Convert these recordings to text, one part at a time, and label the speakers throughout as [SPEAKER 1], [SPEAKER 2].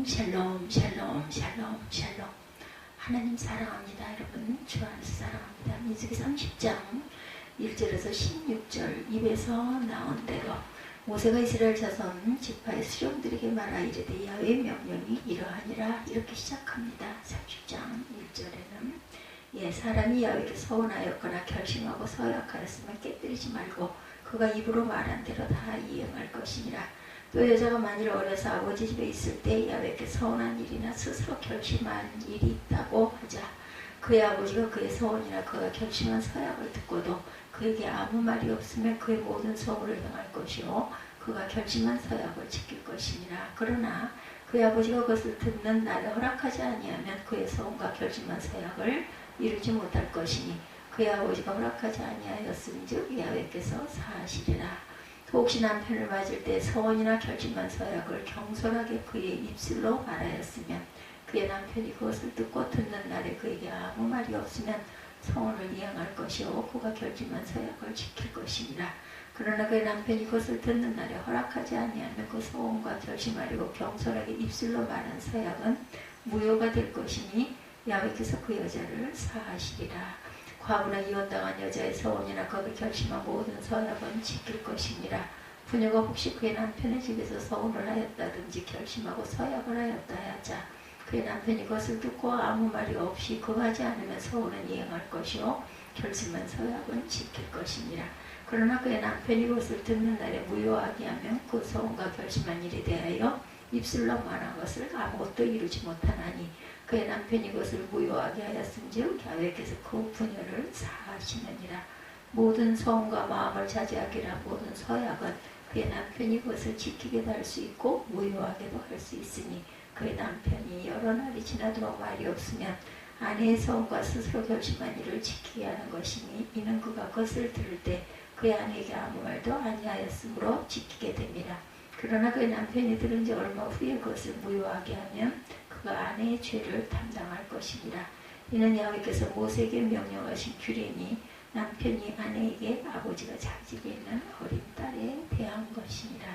[SPEAKER 1] 샬롬 샬롬 샬롬 샬롬. 하나님 사랑합니다. 여러분 주 안에서 사랑합니다. 민수기 30장 1절에서 16절 입에서 나온 대로 모세가 이스라엘 자손 지파의 수령들에게 말하 이르되 야훼의 명령이 이러하니라. 이렇게 시작합니다. 30장 1절에는 사람이 야훼에게 서운하였거나 결심하고 서약하였으면 깨뜨리지 말고 그가 입으로 말한 대로 다 이행할 것이니라. 또 여자가 만일 어려서 아버지 집에 있을 때 야훼께 서운한 일이나 스스로 결심한 일이 있다고 하자. 그의 아버지가 그의 서원이나 그가 결심한 서약을 듣고도 그에게 아무 말이 없으면 그의 모든 서원을 행할 것이요 그가 결심한 서약을 지킬 것이니라. 그러나 그의 아버지가 그것을 듣는 날에 허락하지 아니하면 그의 서원과 결심한 서약을 이루지 못할 것이니 그의 아버지가 허락하지 아니하였은즉 야훼께서 사하시리라. 혹시 남편을 맞을 때 서원이나 결심한 서약을 경솔하게 그의 입술로 말하였으면 그의 남편이 그것을 듣고 듣는 날에 그에게 아무 말이 없으면 서원을 이행할 것이요 그가 결심한 서약을 지킬 것이니라. 그러나 그의 남편이 그것을 듣는 날에 허락하지 아니하면 그 서원과 결심하려고 경솔하게 입술로 말한 서약은 무효가 될 것이니 야훼께서 그 여자를 사하시리라. 과부나 이혼당한 여자의 서원이나 거기 결심한 모든 서약은 지킬 것이니라. 부녀가 혹시 그의 남편의 집에서 서원을 하였다든지 결심하고 서약을 하였다 하자 그의 남편이 그것을 듣고 아무 말이 없이 금하지 않으면 서원은 이행할 것이요 결심한 서약은 지킬 것이니라. 그러나 그의 남편이 그것을 듣는 날에 무효하게 하면 그 서원과 결심한 일에 대하여 입술로 말한 것을 아무것도 이루지 못하나니 그의 남편이 그것을 무효하게 하였은즉 야훼께서 그 부녀를 사하시느니라. 모든 서원과 마음을 자제하기라. 모든 서약은 그의 남편이 그것을 지키게도 할 수 있고 무효하게도 할 수 있으니 그의 남편이 여러 날이 지나도록 말이 없으면 아내의 서원과 스스로 결심한 일을 지키게 하는 것이니 이는 그가 그것을 들을 때 그의 아내에게 아무 말도 아니하였으므로 지키게 됩니다. 그러나 그의 남편이 들은 지 얼마 후에 그것을 무효하게 하면 그가 아내의 죄를 담당할 것이니라. 이는 야훼께서 모세에게 명령하신 규례니 남편이 아내에게 아버지가 자기 집에 있는 어린 딸에 대한 것이니라.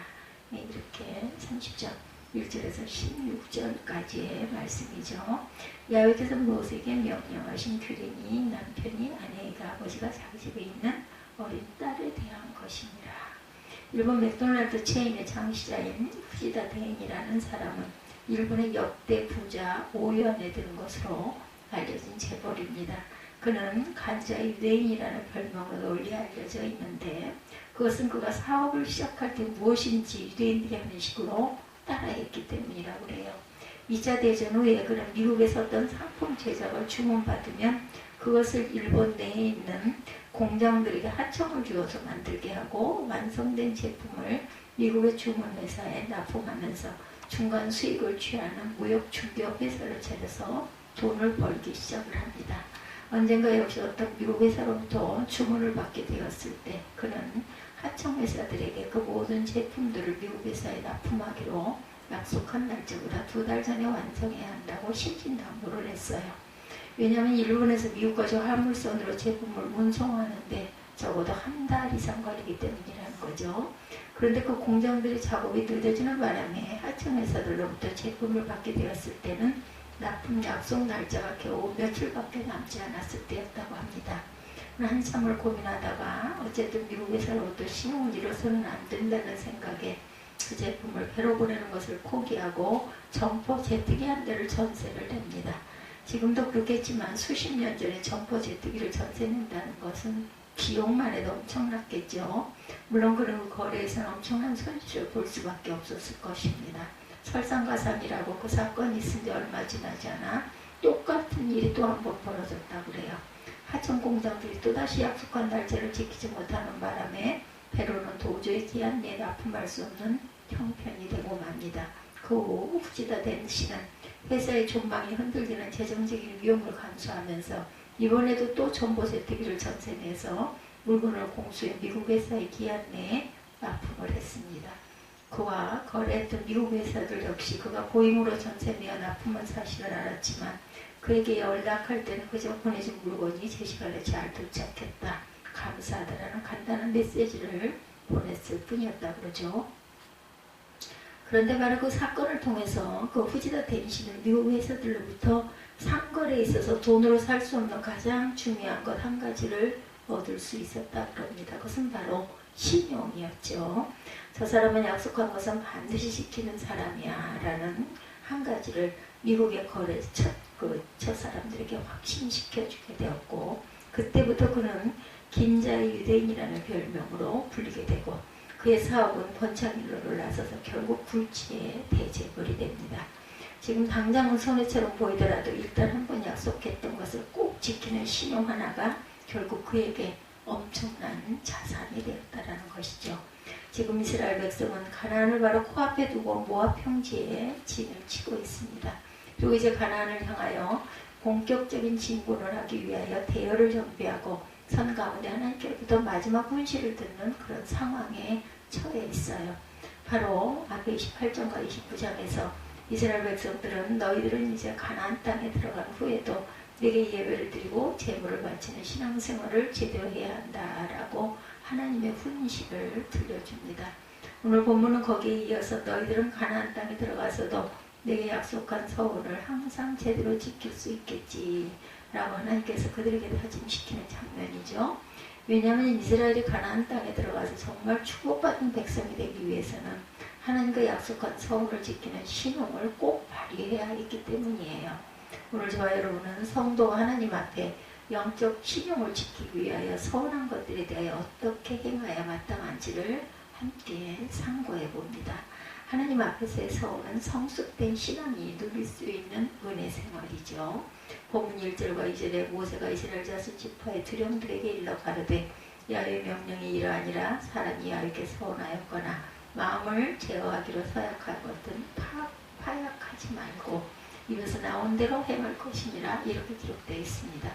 [SPEAKER 1] 이렇게 30장 1절에서 16절까지의 말씀이죠. 야훼께서 모세에게 명령하신 규례니 남편이 아내에게 아버지가 자기 집에 있는 어린 딸에 대한 것이니라. 일본 맥도날드 체인의 장시자인 후지다 대인이라는 사람은 일본의 역대 부자 5연에 드는 것으로 알려진 재벌입니다. 그는 간자의 유대인이라는 별명으로 널리 알려져 있는데 그것은 그가 사업을 시작할 때 무엇인지 유대인들이 하는 식으로 따라했기 때문이라고 그래요. 2차 대전 후에 그는 미국에서 어떤 상품 제작을 주문받으면 그것을 일본 내에 있는 공장들에게 하청을 주어서 만들게 하고 완성된 제품을 미국의 주문회사에 납품하면서 중간 수익을 취하는 무역 중개업 회사를 차려서 돈을 벌기 시작을 합니다. 언젠가 역시 어떤 미국 회사로부터 주문을 받게 되었을 때 그는 하청 회사들에게 그 모든 제품들을 미국 회사에 납품하기로 약속한 날짜보다 2달 전에 완성해야 한다고 신신당부를 했어요. 왜냐하면 일본에서 미국까지 화물선으로 제품을 운송하는데 적어도 한 달 이상 걸리기 때문이라는 거죠. 그런데 그 공장들의 작업이 늦어지는 바람에 하청회사들로부터 제품을 받게 되었을 때는 납품 약속 날짜가 겨우 며칠밖에 남지 않았을 때였다고 합니다. 한참을 고민하다가 어쨌든 미국 회사로부터 신용을 잃어서는 안 된다는 생각에 그 제품을 배로 보내는 것을 포기하고 점포 제트기 한 대를 전세를 냅니다. 지금도 그렇겠지만 수십 년 전에 점포 제트기를 전세 낸다는 것은 비용만 해도 엄청났겠죠. 물론 그런 거래에서는 엄청난 손실을 볼 수밖에 없었을 것입니다. 설상가상이라고 그 사건이 있은 지 얼마 지나지 않아 똑같은 일이 또 한 번 벌어졌다고 그래요. 하청 공장들이 또다시 약속한 날짜를 지키지 못하는 바람에 배로는 도저히 기한 내에 납품할 수 없는 형편이 되고 맙니다. 그 후 후지다 된 씨는 회사의 존망이 흔들리는 재정적인 위험을 감수하면서 이번에도 또 점포 제트기를 전세내서 물건을 공수해 미국 회사의 기한 내에 납품을 했습니다. 그와 거래했던 미국 회사들 역시 그가 고임으로 전세내어 납품한 사실을 알았지만 그에게 연락할 때는 그저 보내준 물건이 제 시간에 잘 도착했다, 감사하다라는 간단한 메시지를 보냈을 뿐이었다고 그러죠. 그런데 바로 그 사건을 통해서 그 후지다 댄시는 미국 회사들로부터 상거래에 있어서 돈으로 살 수 없는 가장 중요한 것 한 가지를 얻을 수 있었다 그럽니다. 그것은 바로 신용이었죠. 저 사람은 약속한 것은 반드시 지키는 사람이야 라는 한 가지를 미국의 거래 첫 사람들에게 확신시켜주게 되었고, 그때부터 그는 긴자의 유대인이라는 별명으로 불리게 되고, 그의 사업은 번창일로를 나서서 결국 굴지의 대재벌이 됩니다. 지금 당장은 손해처럼 보이더라도 일단 한번 약속했던 것을 꼭 지키는 신용 하나가 결국 그에게 엄청난 자산이 되었다라는 것이죠. 지금 이스라엘 백성은 가나안을 바로 코앞에 두고 모압 평지에 진을 치고 있습니다. 그리고 이제 가나안을 향하여 본격적인 진군을 하기 위하여 대열을 정비하고 선 가운데 하나님께로부터 마지막 훈시를 듣는 그런 상황에 처해 있어요. 바로 앞에 28장과 29장에서 이스라엘 백성들은 너희들은 이제 가나안 땅에 들어간 후에도 내게 예배를 드리고 제물을 바치는 신앙생활을 제대로 해야 한다라고 하나님의 훈식을 들려줍니다. 오늘 본문은 거기에 이어서 너희들은 가나안 땅에 들어가서도 내게 약속한 서원을 항상 제대로 지킬 수 있겠지 라고 하나님께서 그들에게 다짐시키는 장면이죠. 왜냐하면 이스라엘이 가나안 땅에 들어가서 정말 축복받은 백성이 되기 위해서는 하나님과 약속한 서원을 지키는 신용을 꼭 발휘해야 했기 때문이에요. 오늘 저와 여러분은 성도가 하나님 앞에 영적 신용을 지키기 위하여 서원한 것들에 대하여 어떻게 행해야 마땅한지를 함께 상고해 봅니다. 하나님 앞에서의 서원은 성숙된 신앙이 누릴 수 있는 은혜 생활이죠. 본문 1절과 2절에 모세가 이스라엘 자손 지파의 두령들에게 일러 가르되 야훼의 명령이 이러하니라 사람이 야훼께 서원하였거나 마음을 제어하기로 서약하거든 파약하지 말고 입에서 나온 대로 행할 것이니라 이렇게 기록되어 있습니다.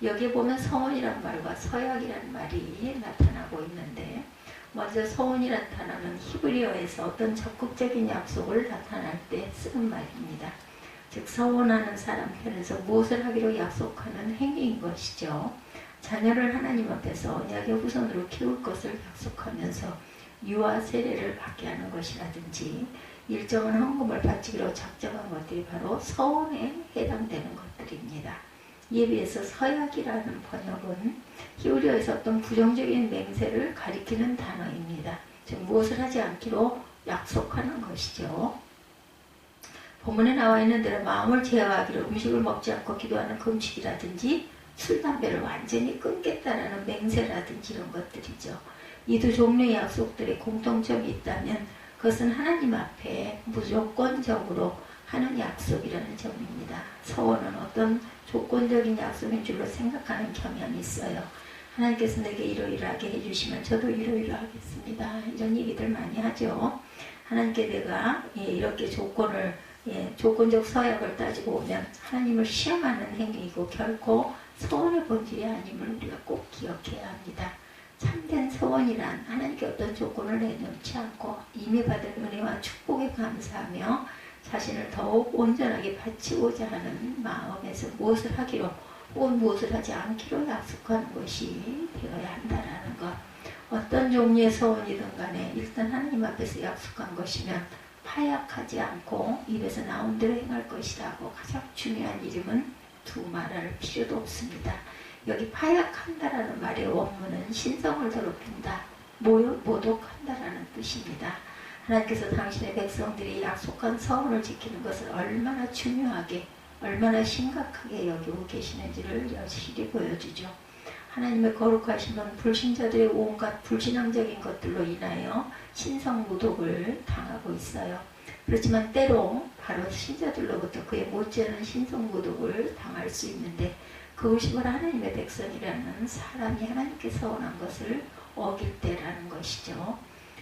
[SPEAKER 1] 여기에 보면 서원이란 말과 서약이란 말이 나타나고 있는데, 먼저 서원이란 단어는 히브리어에서 어떤 적극적인 약속을 나타날 때 쓰는 말입니다. 즉 서원하는 사람 편에서 무엇을 하기로 약속하는 행위인 것이죠. 자녀를 하나님 앞에서 언약의 후손으로 키울 것을 약속하면서 유아 세례를 받게 하는 것이라든지 일정한 헌금을 바치기로 작정한 것들이 바로 서원에 해당되는 것들입니다. 이에 비해서 서약이라는 번역은 히브리어에서 어떤 부정적인 맹세를 가리키는 단어입니다. 즉 무엇을 하지 않기로 약속하는 것이죠. 본문에 나와 있는 대로 마음을 제어하기로 음식을 먹지 않고 기도하는 금식이라든지 술, 담배를 완전히 끊겠다라는 맹세라든지 이런 것들이죠. 이 두 종류의 약속들의 공통점이 있다면 그것은 하나님 앞에 무조건적으로 하는 약속이라는 점입니다. 서원은 어떤 조건적인 약속인 줄로 생각하는 경향이 있어요. 하나님께서 내게 이러이러하게 해주시면 저도 이러이러하겠습니다. 이런 얘기들 많이 하죠. 하나님께 내가 이렇게 조건적 서약을 따지고 오면 하나님을 시험하는 행위이고 결코 서원의 본질이 아님을 우리가 꼭 기억해야 합니다. 참된 서원이란 하나님께 어떤 조건을 내놓지 않고 이미 받은 은혜와 축복에 감사하며 자신을 더욱 온전하게 바치고자 하는 마음에서 무엇을 하기로 혹은 무엇을 하지 않기로 약속하는 것이 되어야 한다는 것. 어떤 종류의 서원이든 간에 일단 하나님 앞에서 약속한 것이면 파약하지 않고 입에서 나온 대로 행할 것이라고 가장 중요한 이름은 두말할 필요도 없습니다. 여기 파약한다라는 말의 원문은 신성을 더럽힌다, 모독한다라는 뜻입니다. 하나님께서 당신의 백성들이 약속한 서원을 지키는 것을 얼마나 중요하게, 얼마나 심각하게 여기고 계시는지를 여실히 보여주죠. 하나님의 거룩하심은 불신자들의 온갖 불신앙적인 것들로 인하여 신성 모독을 당하고 있어요. 그렇지만 때로 바로 신자들로부터 그에 못지않은 신성 모독을 당할 수 있는데 그것이 바로 하나님의 백성이라는 사람이 하나님께 서원한 것을 어길 때라는 것이죠.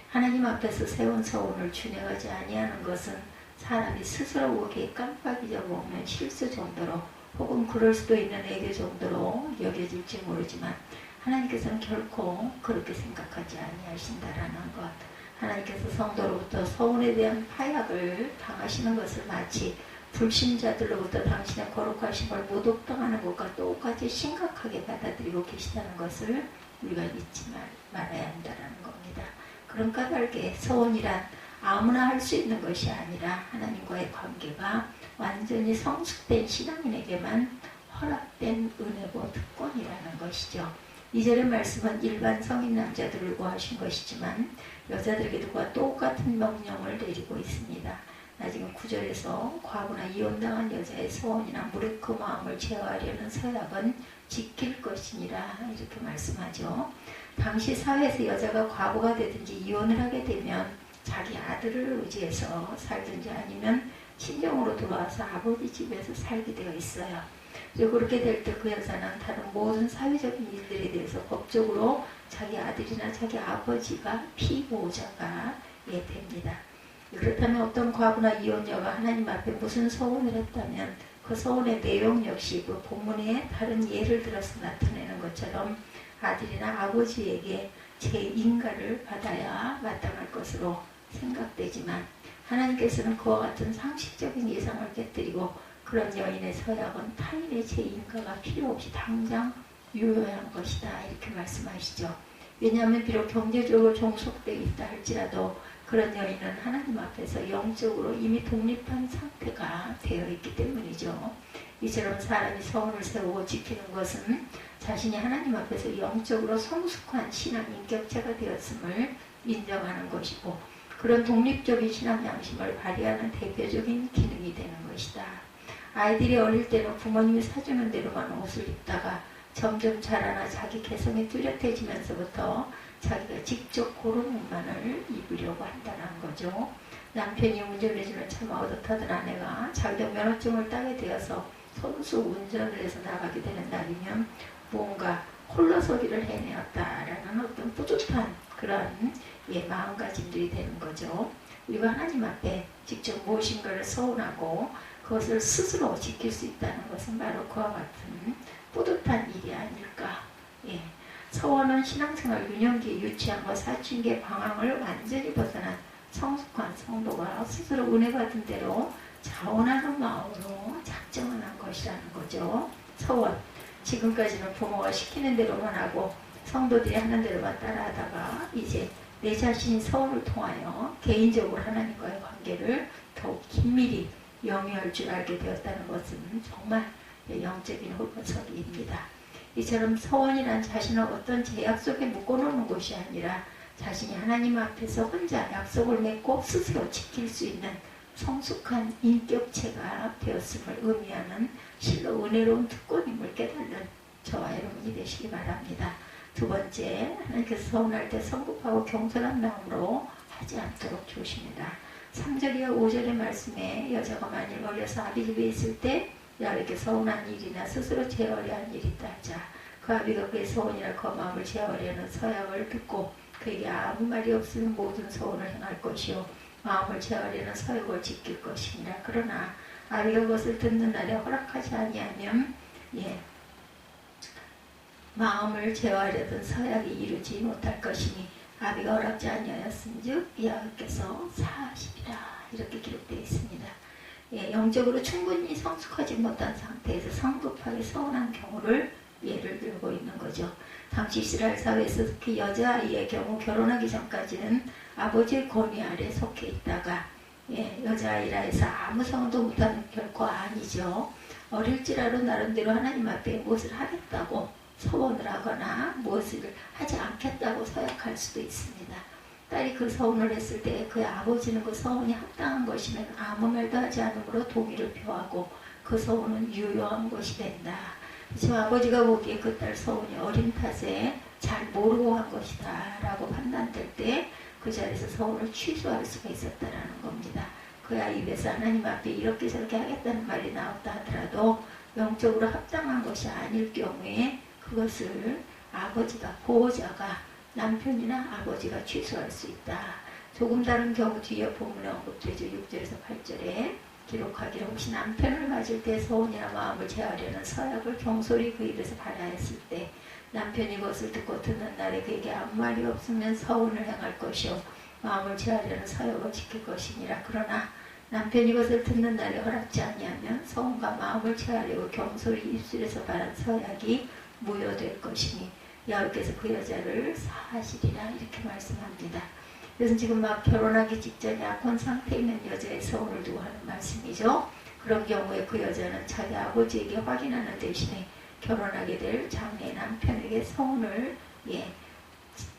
[SPEAKER 1] 하나님 앞에서 세운 서원을 준행하지 아니하는 것은 사람이 스스로 보기에 깜빡 잊어먹는 실수 정도로 혹은 그럴 수도 있는 애교 정도로 여겨질지 모르지만 하나님께서는 결코 그렇게 생각하지 아니하신다라는 것. 하나님께서 성도로부터 서원에 대한 파약을 당하시는 것을 마치 불신자들로부터 당신의 거룩하심을 모독당하는 것과 똑같이 심각하게 받아들이고 계시다는 것을 우리가 잊지 말아야 한다는 겁니다. 그런 까닭에 서원이란 아무나 할 수 있는 것이 아니라 하나님과의 관계가 완전히 성숙된 신앙인에게만 허락된 은혜고 특권이라는 것이죠. 2절의 말씀은 일반 성인 남자들을 구하신 것이지만 여자들에게도 그와 똑같은 명령을 내리고 있습니다. 나중에 9절에서 과부나 이혼당한 여자의 소원이나 무릇 그 마음을 제어하려는 서약은 지킬 것이니라 이렇게 말씀하죠. 당시 사회에서 여자가 과부가 되든지 이혼을 하게 되면 자기 아들을 의지해서 살든지 아니면 친정으로 돌아와서 아버지 집에서 살게 되어 있어요. 그리고 그렇게 될 때 그 여자는 다른 모든 사회적인 일들에 대해서 법적으로 자기 아들이나 자기 아버지가 피보호자가 됩니다. 그렇다면 어떤 과부나 이혼녀가 하나님 앞에 무슨 서원을 했다면 그 서원의 내용 역시 그 본문에 다른 예를 들어서 나타내는 것처럼 아들이나 아버지에게 제 인가를 받아야 마땅할 것으로 생각되지만 하나님께서는 그와 같은 상식적인 예상을 깨뜨리고 그런 여인의 서약은 타인의 제 인가가 필요 없이 당장 유효한 것이다 이렇게 말씀하시죠. 왜냐하면 비록 경제적으로 종속되어 있다 할지라도 그런 여인은 하나님 앞에서 영적으로 이미 독립한 상태가 되어 있기 때문이죠. 이처럼 사람이 서원을 세우고 지키는 것은 자신이 하나님 앞에서 영적으로 성숙한 신앙 인격체가 되었음을 인정하는 것이고 그런 독립적인 신앙 양심을 발휘하는 대표적인 기능이 되는 것이다. 아이들이 어릴 때는 부모님이 사주는 대로만 옷을 입다가 점점 자라나 자기 개성이 뚜렷해지면서부터 자기가 직접 고른 옷만을 입으려고 한다는 거죠. 남편이 운전해주는 차 마음껏 타던 아내가 자기도 면허증을 따게 되어서 선수 운전을 해서 나가게 되는 날이면 무언가 홀로서기를 해내었다라는 어떤 뿌듯한 그런 마음가짐들이 되는 거죠. 우리가 하나님 앞에 직접 무엇인가를 서운하고 그것을 스스로 지킬 수 있다는 것은 바로 그와 같은 뿌듯한 일이 아닐까. 서원은 신앙생활 유년기에 유치함과 사춘기의 방황을 완전히 벗어난 성숙한 성도가 스스로 은혜 받은 대로 자원하는 마음으로 작정을 한 것이라는 거죠. 서원, 지금까지는 부모가 시키는 대로만 하고 성도들이 하는 대로만 따라하다가 이제 내 자신이 서원을 통하여 개인적으로 하나님과의 관계를 더욱 긴밀히 영위할 줄 알게 되었다는 것은 정말 영적인 홀번서기입니다. 이처럼 서원이란 자신을 어떤 제약 속에 묶어놓는 것이 아니라 자신이 하나님 앞에서 혼자 약속을 맺고 스스로 지킬 수 있는 성숙한 인격체가 되었음을 의미하는 실로 은혜로운 특권임을 깨닫는 저와 여러분이 되시기 바랍니다. 두 번째, 하나님께서 서운할 때 성급하고 경솔한 마음으로 하지 않도록 조심이다. 3절이와 5절의 말씀에 여자가 만일 어려서 아비 집에 있을 때 야외에게 서운한 일이나 스스로 제어하려 한 일이 있다 하자 그 아비가 그의 서원이나 그 마음을 제어하려는 서약을 듣고 그에게 아무 말이 없으면 모든 서원을 행할 것이요 마음을 제어하려는 서약을 지킬 것이니라. 그러나 아비가 그것을 듣는 날에 허락하지 아니하면 마음을 제어하려던 서약이 이루지 못할 것이니 아비가 허락지 아니하였은즉 야훼께서 사하시리라 이렇게 기록되어 있습니다. 영적으로 충분히 성숙하지 못한 상태에서 성급하게 서운한 경우를 예를 들고 있는 거죠. 당시 이스라엘 사회에서 특히 여자아이의 경우 결혼하기 전까지는 아버지의 권위 아래 속해 있다가 여자아이라 해서 아무 성도 못하는 결코 아니죠. 어릴지라도 나름대로 하나님 앞에 무엇을 하겠다고 서원을 하거나 무엇을 하지 않겠다고 서약할 수도 있습니다. 딸이 그 서원을 했을 때 그의 아버지는 그 서원이 합당한 것이면 아무 말도 하지 않으므로 동의를 표하고 그 서원은 유효한 것이 된다. 그래서 아버지가 보기에 그 딸 서원이 어린 탓에 잘 모르고 한 것이다 라고 판단될 때 그 자리에서 서원을 취소할 수가 있었다라는 겁니다. 그야 입에서 하나님 앞에 이렇게 저렇게 하겠다는 말이 나왔다 하더라도 영적으로 합당한 것이 아닐 경우에 그것을 아버지가, 보호자가 남편이나 아버지가 취소할 수 있다. 조금 다른 경우 뒤에 본문에 언급되죠. 6절에서 8절에 기록하기를 혹시 남편을 맞을 때 서원이나 마음을 제하려는 서약을 경솔히 그 입에서 발하였을 때 남편이 그것을 듣고 듣는 날에 그에게 아무 말이 없으면 서원을 행할 것이요 마음을 제하려는 서약을 지킬 것이니라. 그러나 남편이 그것을 듣는 날에 허락지 아니하면 서원과 마음을 제하려고 경솔히 입술에서 발한 서약이 무효될 것이니 야훼께서 그 여자를 사하시리라 이렇게 말씀합니다. 그래서 지금 막 결혼하기 직전에 약혼 상태에 있는 여자의 서운을 두고 하는 말씀이죠. 그런 경우에 그 여자는 자기 아버지에게 확인하는 대신에 결혼하게 될 장래 남편에게 서운을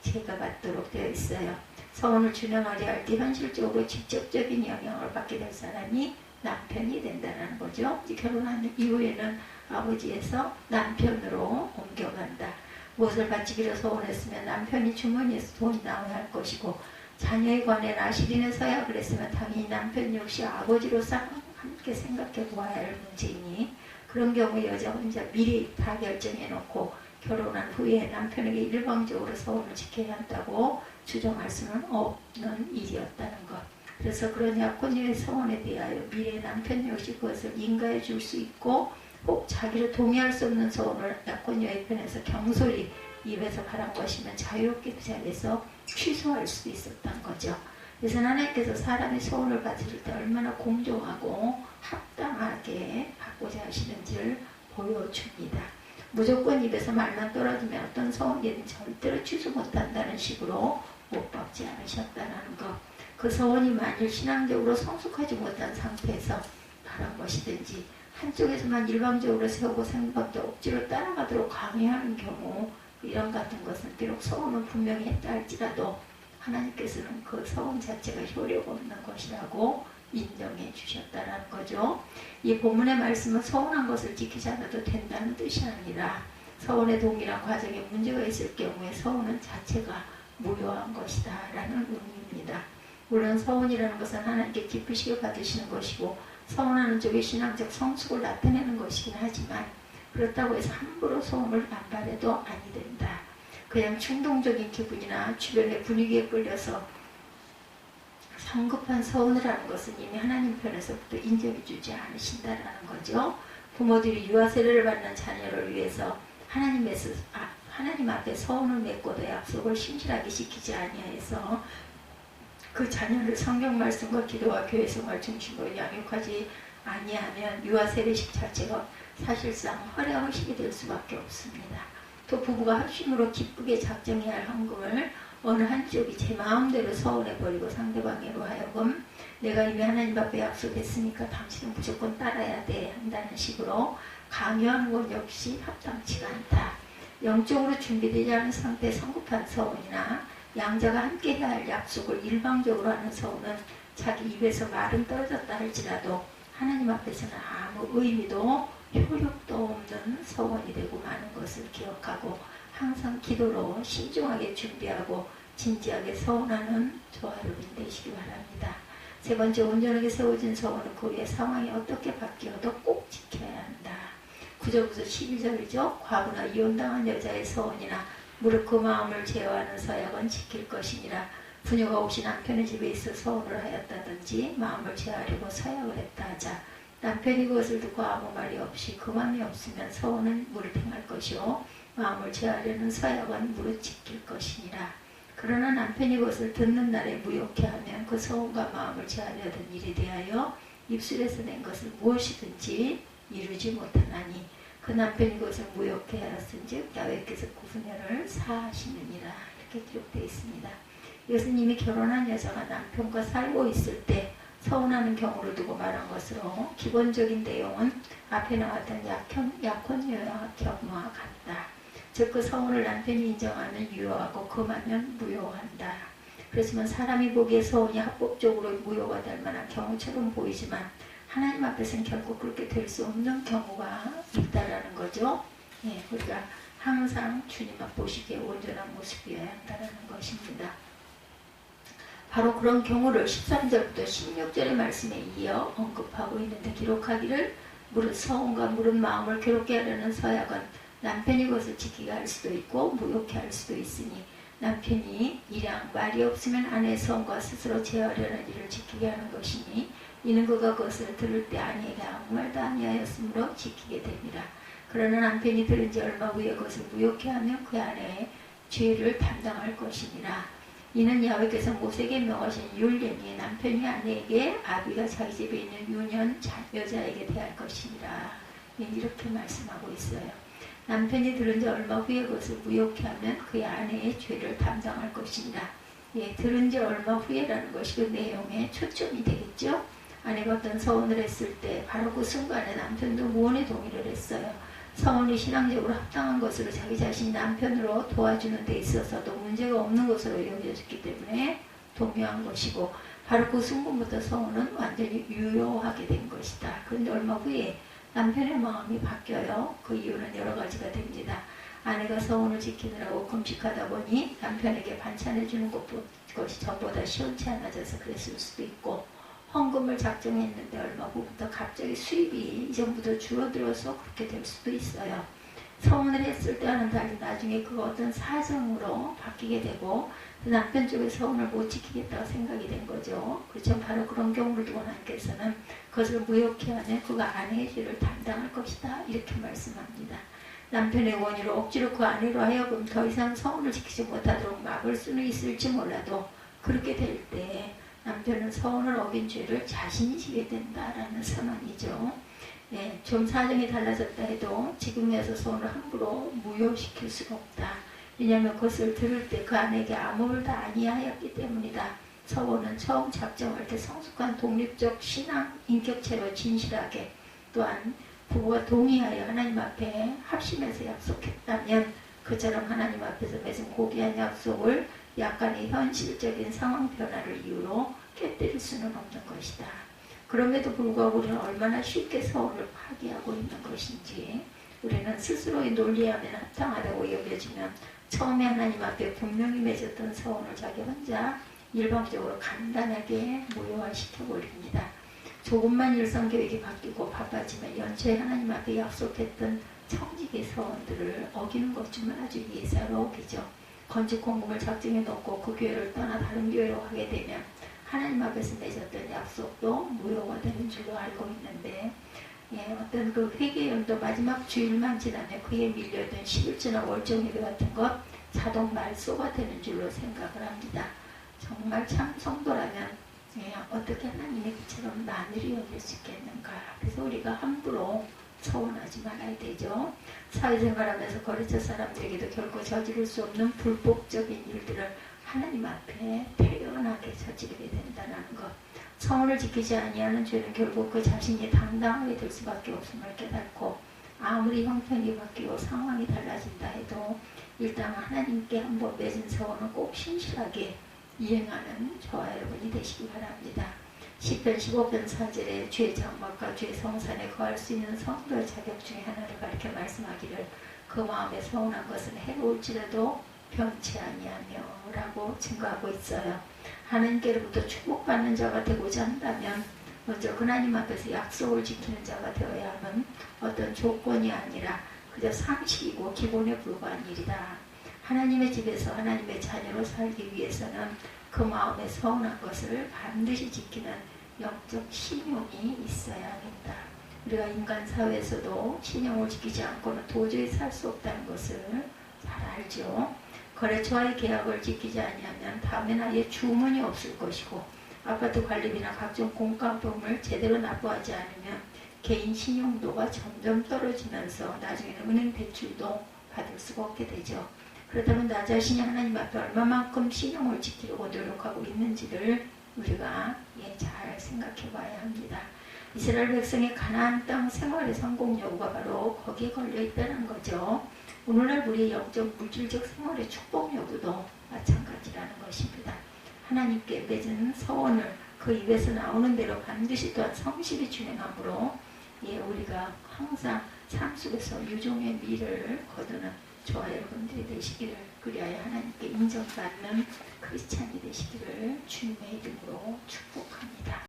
[SPEAKER 1] 제가 받도록 되어 있어요. 서운을 준행하려 할 때 현실적으로 직접적인 영향을 받게 될 사람이 남편이 된다는 거죠. 결혼한 이후에는 아버지에서 남편으로 옮겨간다. 무엇을 바치기로 서운했으면 남편이 주머니에서 돈이 나와야 할 것이고, 자녀에 관해 나시린에 서약을 했으면 당연히 남편 역시 아버지로서 함께 생각해 보아야 할 문제이니, 그런 경우에 여자 혼자 미리 다 결정해놓고 결혼한 후에 남편에게 일방적으로 서운을 지켜야 한다고 주장할 수는 없는 일이었다는 것. 그래서 그런 약혼녀의 서운에 대하여 미래 남편 역시 그것을 인가해 줄 수 있고, 혹 자기를 동의할 수 없는 서운을 약혼녀의 편에서 경솔히 입에서 바란 것이면 자유롭게 그 자리에서 취소할 수도 있었던 거죠. 그래서 하나님께서 사람의 서운을 받을 때 얼마나 공정하고 합당하게 받고자 하시는지를 보여줍니다. 무조건 입에서 말만 떨어지면 어떤 서운이든 절대로 취소 못한다는 식으로 못 받지 않으셨다는 것. 그 서운이 만일 신앙적으로 성숙하지 못한 상태에서 바란 것이든지 한쪽에서만 일방적으로 세우고 생각도 억지로 따라가도록 강요하는 경우, 이런 같은 것은 비록 서운은 분명히 했다 할지라도 하나님께서는 그 서운 자체가 효력 없는 것이라고 인정해 주셨다는 거죠. 이 본문의 말씀은 서운한 것을 지키지 않아도 된다는 뜻이 아니라 서운에 동일한 과정에 문제가 있을 경우에 서운은 자체가 무효한 것이다 라는 의미입니다. 물론 서운이라는 것은 하나님께 기쁘시게 받으시는 것이고 서운하는 쪽의 신앙적 성숙을 나타내는 것이긴 하지만, 그렇다고 해서 함부로 서운을 안 바래도 아니 된다. 그냥 충동적인 기분이나 주변의 분위기에 끌려서 성급한 서운을 하는 것은 이미 하나님 편에서부터 인정해 주지 않으신다라는 거죠. 부모들이 유아 세례를 받는 자녀를 위해서 하나님 앞에 서운을 맺고도 약속을 신실하게 지키지 아니하여서 그 자녀를 성경 말씀과 기도와 교회 생활 중심으로 양육하지 아니하면 유아 세례식 자체가 사실상 허례허식이 될 수밖에 없습니다. 또 부부가 합심으로 기쁘게 작정해야 할 헌금을 어느 한쪽이 제 마음대로 서운해버리고 상대방으로 하여금 내가 이미 하나님 앞에 약속했으니까 당신은 무조건 따라야 돼 한다는 식으로 강요하는 것 역시 합당치가 않다. 영적으로 준비되지 않은 상태의 성급한 서운이나 양자가 함께 해야 할 약속을 일방적으로 하는 서운은 자기 입에서 말은 떨어졌다 할지라도 하나님 앞에서는 아무 의미도 효력도 없는 서원이 되고 마는 것을 기억하고 항상 기도로 신중하게 준비하고 진지하게 서원하는 조화로운 되시기 바랍니다. 세 번째, 온전하게 세워진 서원은 그 위에 상황이 어떻게 바뀌어도 꼭 지켜야 한다. 9절부터 12절이죠. 과부나 이혼당한 여자의 서원이나 무릇 그 마음을 제어하는 서약은 지킬 것이니라. 부녀가 혹시 남편의 집에 있어 서운을 하였다든지 마음을 제어하려고 서약을 했다 하자 남편이 그것을 듣고 아무 말이 없이 그 마음이 없으면 서운은 무릇 행할 것이요 마음을 제어하려는 서약은 무릇 지킬 것이니라. 그러나 남편이 그것을 듣는 날에 무효케 하면 그 서운과 마음을 제어하려던 일에 대하여 입술에서 낸 것을 무엇이든지 이루지 못하나니 그 남편이 그것을 무효케 하였은즉 야훼께서 그 부녀를 사하시느니라. 이렇게 기록되어 있습니다. 이것은 이미 결혼한 여자가 남편과 살고 있을 때 서운하는 경우를 두고 말한 것으로 기본적인 내용은 앞에 나왔던 약혼녀와 경우와 같다. 즉 그 서운을 남편이 인정하면 유효하고 금하면 무효한다. 그렇지만 사람이 보기에 서운이 합법적으로 무효가 될 만한 경우처럼 보이지만 하나님 앞에서는 결코 그렇게 될 수 없는 경우가 있다라는 거죠. 우리가 항상 주님 앞 보시기에 온전한 모습이어야 한다는 것입니다. 바로 그런 경우를 13절부터 16절의 말씀에 이어 언급하고 있는데, 기록하기를 무릇 서운과 무릇 마음을 괴롭게 하려는 서약은 남편이 그것을 지키게 할 수도 있고 무효케 할 수도 있으니 남편이 이랑 말이 없으면 아내의 서운과 스스로 제어하려는 일을 지키게 하는 것이니 이는 그가 그것을 들을 때 아내에게 아무 말도 아니하였으므로 지키게 됩니다. 그러나 남편이 들은 지 얼마 후에 그것을 무효케 하면 그 아내의 죄를 담당할 것이니라. 이는 야훼께서 모세에게 명하신 율례니 남편이 아내에게 아비가 자기 집에 있는 유년 여자에게 대할 것이니라. 이렇게 말씀하고 있어요. 남편이 들은 지 얼마 후에 그것을 무효케 하면 그의 아내의 죄를 담당할 것이니라. 예, 들은 지 얼마 후에라는 것이 그 내용에 초점이 되겠죠. 아내가 어떤 서원을 했을 때 바로 그 순간에 남편도 무언에 동의를 했어요. 서원이 신앙적으로 합당한 것으로 자기 자신이 남편으로 도와주는 데 있어서도 문제가 없는 것으로 여겨졌기 때문에 동의한 것이고, 바로 그 순간부터 서원은 완전히 유효하게 된 것이다. 그런데 얼마 후에 남편의 마음이 바뀌어요. 그 이유는 여러 가지가 됩니다. 아내가 서원을 지키느라고 금식하다 보니 남편에게 반찬해주는 것이 전보다 시원치 않아져서 그랬을 수도 있고, 헌금을 작정했는데 얼마 후부터 갑자기 수입이 이전부터 줄어들어서 그렇게 될 수도 있어요. 서원을 했을 때와는 달리 나중에 그 어떤 사정으로 바뀌게 되고 남편 쪽에 서원을 못 지키겠다고 생각이 된 거죠. 그렇죠. 바로 그런 경우를 두고 하나님께서는 그것을 무효케 하면 그가 아내의 죄를 담당할 것이다, 이렇게 말씀합니다. 남편의 원의로 억지로 그 아내로 하여금 더 이상 서원을 지키지 못하도록 막을 수는 있을지 몰라도, 그렇게 될 때 남편은 서원을 어긴 죄를 자신이 지게 된다라는 선언이죠. 네, 좀 사정이 달라졌다 해도 지금에서 서원을 함부로 무효시킬 수가 없다. 왜냐하면 그것을 들을 때 그 아내에게 아무 일도 아니하였기 때문이다. 서원은 처음 작정할 때 성숙한 독립적 신앙 인격체로 진실하게, 또한 부부가 동의하여 하나님 앞에 합심해서 약속했다면 그처럼 하나님 앞에서 맺은 고귀한 약속을 약간의 현실적인 상황 변화를 이유로 깨뜨릴 수는 없는 것이다. 그럼에도 불구하고 우리는 얼마나 쉽게 서원을 파기하고 있는 것인지, 우리는 스스로의 논리하면 합당하다고 여겨지면 처음에 하나님 앞에 분명히 맺었던 서원을 자기 혼자 일방적으로 간단하게 무효화시켜버립니다. 조금만 일상계획이 바뀌고 바빠지면 연초에 하나님 앞에 약속했던 청직의 서원들을 어기는 것쯤은 아주 예사로우죠. 건축 공금을 작정해 놓고 그 교회를 떠나 다른 교회로 가게 되면 하나님 앞에서 맺었던 약속도 무효가 되는 줄로 알고 있는데, 어떤 그 회개연도 마지막 주일만 지나면 그에 밀려있던 11조나 월정 예배 같은 것 자동 말소가 되는 줄로 생각을 합니다. 정말 참 성도라면 어떻게 하나님이 그처럼 나누리 여길 수 있겠는가. 그래서 우리가 함부로 서운하지 말아야 되죠. 사회생활하면서 거래처 사람들에게도 결코 저지를 수 없는 불법적인 일들을 하나님 앞에 태연하게 저지르게 된다는 것. 성을 지키지 아니하는 죄는 결국 그 자신이 당당하게 될 수밖에 없음을 깨닫고, 아무리 형편이 바뀌고 상황이 달라진다 해도 일단 하나님께 한번 맺은 서원은 꼭 신실하게 이행하는 저와 여러분이 되시기 바랍니다. 시편 15편 4절에 죄 장막과 죄 성산에 거할 수 있는 성도의 자격 중에 하나를 가르쳐 말씀하기를, 그 마음에 서운한 것은 해로울지라도 변치 아니하며 라고 증거하고 있어요. 하나님께로부터 축복받는 자가 되고자 한다면 먼저 하나님 앞에서 약속을 지키는 자가 되어야 하는 어떤 조건이 아니라 그저 상식이고 기본에 불과한 일이다. 하나님의 집에서 하나님의 자녀로 살기 위해서는 그 마음에 서운한 것을 반드시 지키는 영적 신용이 있어야 합니다. 우리가 인간 사회에서도 신용을 지키지 않고는 도저히 살 수 없다는 것을 잘 알죠. 거래처와의 계약을 지키지 아니하면 다음엔 아예 주문이 없을 것이고, 아파트 관리비나 각종 공과금을 제대로 납부하지 않으면 개인 신용도가 점점 떨어지면서 나중에는 은행 대출도 받을 수가 없게 되죠. 그렇다면 나 자신이 하나님 앞에 얼마만큼 신용을 지키려고 노력하고 있는지를 우리가 잘 생각해 봐야 합니다. 이스라엘 백성의 가나안 땅 생활의 성공 여부가 바로 거기에 걸려 있다는 거죠. 오늘날 우리의 영적 물질적 생활의 축복 여부도 마찬가지라는 것입니다. 하나님께 맺은 서원을 그 입에서 나오는 대로 반드시 또한 성실히 준행함으로 우리가 항상 삶 속에서 유종의 미를 거두는 저와 여러분들이 되시기를, 그리하여 하나님께 인정받는 크리스찬이 되시기를 주님의 이름으로 축복합니다.